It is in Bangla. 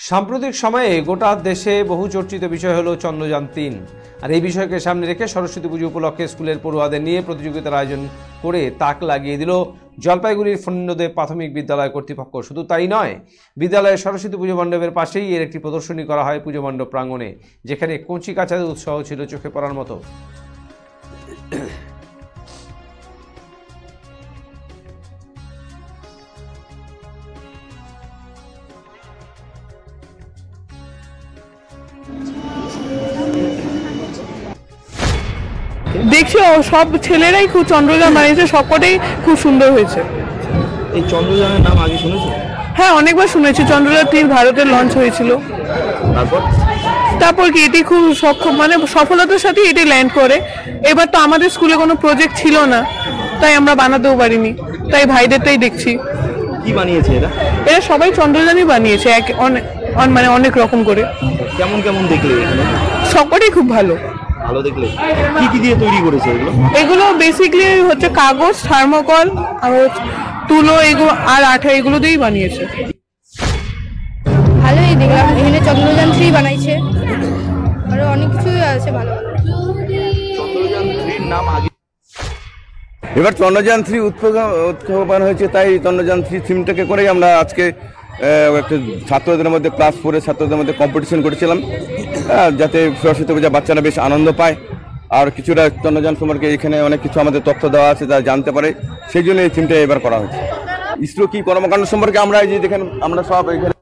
সাম্প্রতিক সময়ে গোটা দেশে বহু চর্চিত বিষয় হলো চন্দ্রযান-3 আর এই বিষয়কে সামনে রেখে সরস্বতী পুজো উপলক্ষে স্কুলের পড়ুয়াদের নিয়ে প্রতিযোগিতার আয়োজন করে তাক লাগিয়ে দিল জলপাইগুড়ির ফণীন্দ্রদেব প্রাথমিক বিদ্যালয় কর্তৃপক্ষ। শুধু তাই নয়, বিদ্যালয়ের সরস্বতী পুজো মণ্ডপের পাশেই এর একটি প্রদর্শনী করা হয় পুজো মণ্ডপ প্রাঙ্গণে, যেখানে কচি কাচাদের উৎসাহ ছিল চোখে পড়ার মতো। দেখছি সব ছেলেরাই খুব চন্দ্রযান বানিয়েছে, সবকটাই খুব সুন্দর হয়েছে। এই চন্দ্রযানের নাম আগে শুনেছো? হ্যাঁ, অনেকবার শুনেছি। চন্দ্রযান-3 ভারতে লঞ্চ হয়েছিল। তারপর কি এটি খুব সক্ষম মানে সফলতার সাথে এটি ল্যান্ড করে। এবার তো আমাদের স্কুলে কোনো প্রজেক্ট ছিল না, তাই আমরা বানাতেও পারিনি, তাই ভাইদেরটাই দেখছি। কি বানিয়েছে এরা? এরা সবাই চন্দ্রযানই বানিয়েছে, মানে অনেক রকম করে। কেমন কেমন দেখলে এখানে? সবকটাই খুব ভালো। ভালো দেখলে? কি কি দিয়ে তৈরি করেছে এগুলো? এগুলো বেসিক্যালি হচ্ছে কাগজ, থার্মোকল আর তুলো এগুলো আর আঠা, এগুলো দিয়েই বানিয়েছে। ভালোই দেখলাম, এখানে চন্দ্রযান-3 বানাইছে, আরো অনেক কিছুই আছে ভালো। চন্দ্রযান-3 নাম আগে এবার চন্দ্রযান-3 উৎক্ষেপণ হয়েছে, তাই চন্দ্রযান-3 থিমটাকে করেই আমরা আজকে একটা ছাত্রদের মধ্যে ক্লাস 4-এর ছাত্রদের মধ্যে কম্পিটিশন করেছিলাম, যাতে সরস্বতী পূজা বাচ্চারা বেশ আনন্দ পায় আর কিছুটা চন্দ্রযান সম্পর্কে এখানে অনেক কিছু আমাদের তথ্য দেওয়া আছে যা জানতে পারে, সেই জন্য এই থিমটা এবার করা হয়েছে। ইসরো কি কর্মকাণ্ড সম্পর্কে আমরা এই যে দেখেন আমরা সব এখানে